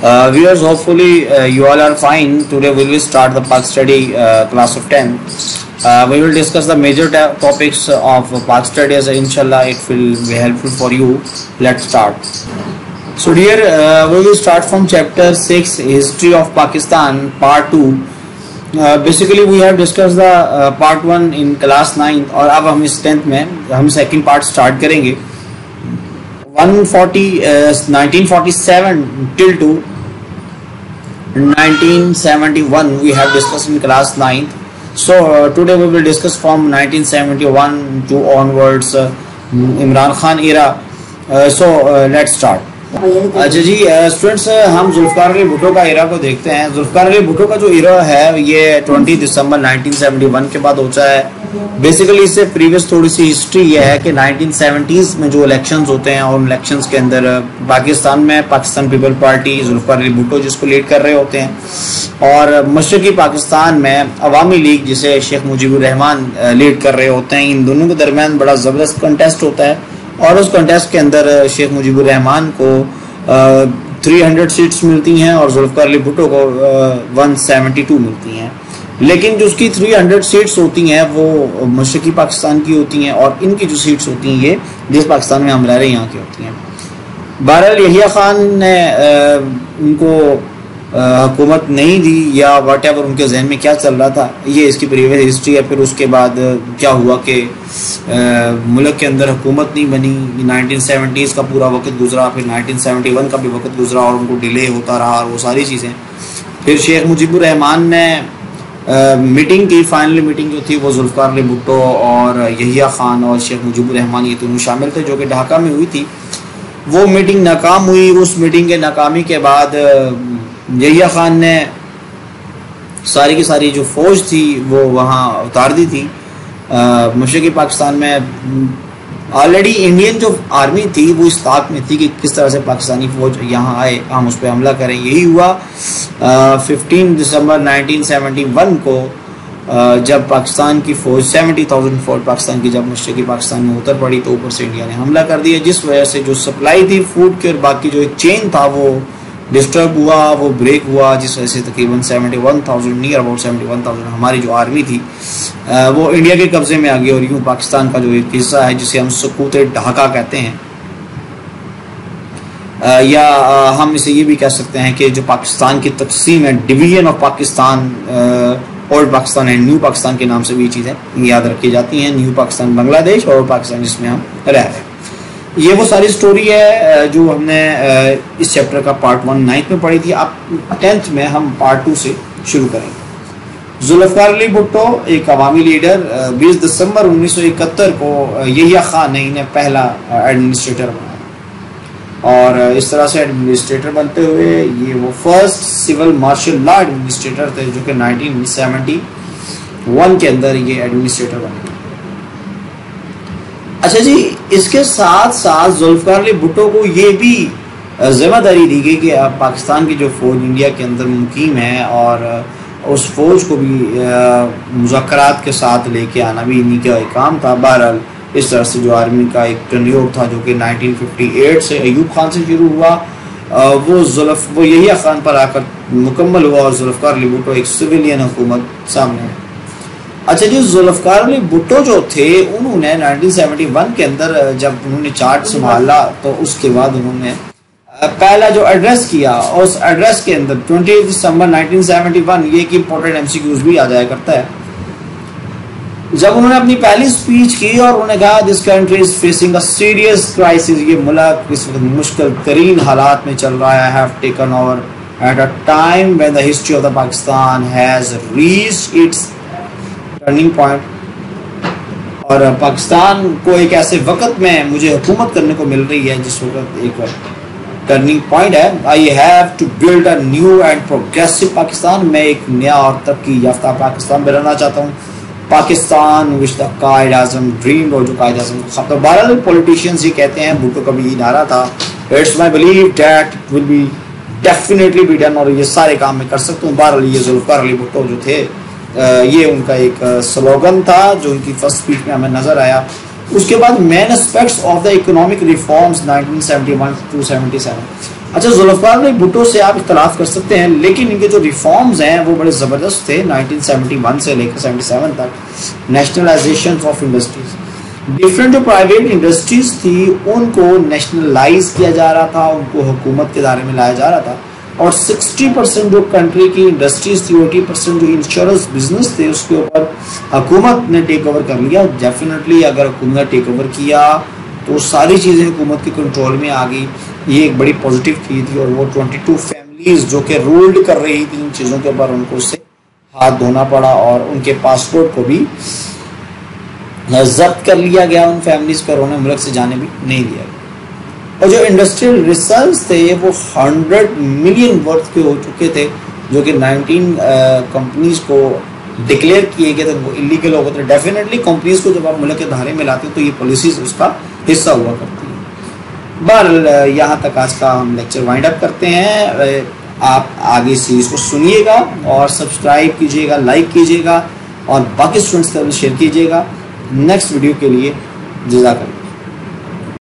Viewers, hopefully you all are fine. Today we will start the Pak study class of 10. We will discuss the major topics of Pak studies. Inshallah, it will be helpful for you. Let's start. So dear, we will start from chapter 6, History of Pakistan, part 2. Basically we have discussed the part 1 in class 9 और अब हम इस 10th में हम second part start करेंगे. 1947 till to 1971 we have discussed in class 9th. So today we will discuss from 1971 to onwards, Imran Khan era. Let's start. अच्छा जी students, हम जुल्फकार अली भुट्टो का एरा को देखते हैं. जुल्फकार अली भुट्टो का जो एरा है ये 20 दिसंबर 1971 के बाद होता है. बेसिकली इससे प्रीवियस थोड़ी सी हिस्ट्री ये है कि 1970s में जो इलेक्शंस होते हैं और इलेक्शंस के अंदर पाकिस्तान में पाकिस्तान पीपल पार्टी जुल्फकार अली भुट्टो जिसको लीड कर रहे होते हैं और मशरकी पाकिस्तान में अवामी लीग जिसे शेख मुजीबुर रहमान लीड कर रहे होते हैं. इन दोनों के दरमियान बड़ा ज़बरदस्त कंटेस्ट होता है और उस कंटेस्ट के अंदर शेख मुजीबुर रहमान को 300 सीट्स मिलती हैं और जुल्फकार अली भुट्टो को 172 मिलती हैं. लेकिन जो उसकी 300 सीट्स होती हैं वो मशरकी पाकिस्तान की होती हैं और इनकी जो सीट्स होती हैं ये जिस पाकिस्तान में हम रह रहे हैं यहाँ की होती हैं. बहरहाल यहिया खान ने उनको हुकूमत नहीं दी या वट एवर उनके जहन में क्या चल रहा था, ये इसकी प्रीवियस हिस्ट्री है. फिर उसके बाद क्या हुआ कि मुल्क के अंदर हुकूमत नहीं बनी. 1970s का पूरा वक्त गुजरा, फिर 1971 का भी वक्त गुजरा और उनको डिले होता रहा और वो सारी चीज़ें. फिर शेख मुजीबुर रहमान ने मीटिंग की. फाइनली मीटिंग जो थी वो जुल्फकार अली भुट्टो और यहिया खान और शेख मुजीबुर रहमान ये दोनों शामिल थे जो कि ढाका में हुई थी. वो मीटिंग नाकाम हुई. उस मीटिंग के नाकामी के बाद यहिया खान ने सारी की सारी जो फौज थी वो वहाँ उतार दी थी. मशरक़ी पाकिस्तान में ऑलरेडी इंडियन जो आर्मी थी वो इस ताक में थी कि किस तरह से पाकिस्तानी फौज यहाँ आए, हम उस पर हमला करें. यही हुआ 15 दिसंबर 1971 को जब पाकिस्तान की फौज 70,000 फौज पाकिस्तान की जब मशरक़ी पाकिस्तान में उतर पड़ी तो ऊपर से इंडिया ने हमला कर दिया, जिस वजह से जो सप्लाई थी फूड की और बाकी जो एक चेन था वो डिस्टर्ब हुआ, वो ब्रेक हुआ, जिस वजह से तकरीबन 71,000 नियर अबाउट 71,000 हमारी जो आर्मी थी वो इंडिया के कब्जे में आ गई. और यूँ पाकिस्तान का जो एक हिस्सा है जिसे हम सकूत ढाका कहते हैं या हम इसे ये भी कह सकते हैं कि जो पाकिस्तान की तकसीम है, division of Pakistan, old Pakistan and new Pakistan के नाम से भी चीज़ें याद रखी जाती हैं. न्यू पाकिस्तान बांग्लादेश और पाकिस्तान जिसमें हम रह रहे हैं. ये वो सारी स्टोरी है जो हमने इस चैप्टर का पार्ट 1 9th में पढ़ी थी. अब 10th में हम पार्ट 2 से शुरू करेंगे. जुल्फकार अली भुट्टो एक अवामी लीडर. 20 दिसंबर 1971 को यहिया खान ने इन्हें पहला एडमिनिस्ट्रेटर बनाया और इस तरह से एडमिनिस्ट्रेटर बनते हुए ये वो first civil martial law administrator थे जो कि 1971 के अंदर ये एडमिनिस्ट्रेटर बने. अच्छा जी, इसके साथ साथ जुल्फकार अली भुट्टो को ये भी जिम्मेदारी दी गई कि पाकिस्तान की जो फौज इंडिया के अंदर मुकीम है और उस फौज को भी मुज़ाकरात के साथ लेके आना भी इन्हीं का एक काम था. बहरहाल इस तरह से जो आर्मी का एक टर्नओवर था जो कि 1958 से अयूब खान से शुरू हुआ वो यहिया खान पर आकर मुकम्मल हुआ और जुल्फकार अली भुट्टो एक सिविलियन हुकूमत सामने है. अच्छा जी, जुल्फकार अली भुट्टो जो थे उन्होंने 1971 के अंदर जब उन्होंने चार्ज संभाला तो उसके बाद उन्होंने पहला जो एड्रेस किया और उस एड्रेस के अंदर 20 दिसंबर 1971 ये एक इम्पोर्टेंट MCQs भी आ जाया करता है. जब उन्होंने अपनी पहली स्पीच की और उन्होंने कहा this country is facing a serious crisis, ये मुल्क इस वक्त मुश्किल तरीन हालात में चल रहा है. I have taken over at a time when the history of the Pakistan has reached its turning point और पाकिस्तान को एक ऐसे वक्त में मुझे हुकूमत करने को मिल रही है जिस वक्त एक टर्निंग पॉइंट है. I have to build a new and progressive Pakistan. मैं एक नया और तरक्की याफ्ता पाकिस्तान बनाना चाहता हूँ. Pakistan which the Quaid Azam dream और जो कायद आज़म तो 12 पॉलिटिशियंस ये कहते हैं. भुट्टो का भी नारा था it's my believe that will be definitely be done और ये सारे काम मैं कर सकता हूँ. बहरहाल ये जुल्फकार अली भुट्टो जो थे ये उनका एक स्लोगन था जो उनकी फर्स्ट स्पीच में हमें नजर आया. उसके बाद main aspects of the economic reforms 1971 to 77 اچھا ذوالفقار بھائی بھٹو سے آپ اختلاف کر سکتے ہیں لیکن ان کے جو ریفارمز ہیں وہ بڑے زبردست تھے 1971 سے لے کر 77 تک. نیشنلائزیشن آف انڈسٹریز, ڈفرینٹ جو پرائیویٹ انڈسٹریز تھی ان کو نیشنلائز کیا جا رہا تھا, ان کو حکومت کے دائرے میں لایا جا رہا تھا, اور 60% جو کنٹری کی انڈسٹریز تھی 80% جو انشورنس بزنس تھے اس کے اوپر حکومت نے ٹیک اوور کر لیا. ڈیفینیٹلی اگر حکومت نے ٹیک اوور کیا تو ساری چیزیں حکومت کے کنٹرول میں آ گئی. یہ ایک بڑی پازیٹیو چیز تھی, اور وہ 22 فیملیز جو کہ رولڈ کر رہی تھی ان چیزوں کے اوپر ان کو اس سے ہاتھ دھونا پڑا, اور ان کے پاسپورٹ کو بھی ضبط کر لیا گیا ان فیملیز پر, انہیں ملک سے جانے بھی نہیں دیا گیا. اور جو انڈسٹریل ریسرچ تھے وہ 100 ملین ورتھ کے ہو چکے تھے, جو کہ 19 کمپنیز کو ڈکلیئر کیے گئے تھے وہ انلیگل ہو گئے تھے. ڈیفینیٹلی کمپنیز کو جب آپ ملک کے دھارے میں لاتے ہیں تو یہ پالیسیز اس کا حصہ ہوا کرتی ہیں. بہرحال یہاں تک آج کا ہم لیکچر وائنڈ اپ کرتے ہیں. آپ آگے سیریز کو سنیے گا اور سبسکرائب کیجیے گا, لائک کیجیے گا, اور باقی اسٹوڈنٹس کا بھی شیئر کیجیے گا. نیکسٹ ویڈیو کے لیے جزاک اللہ.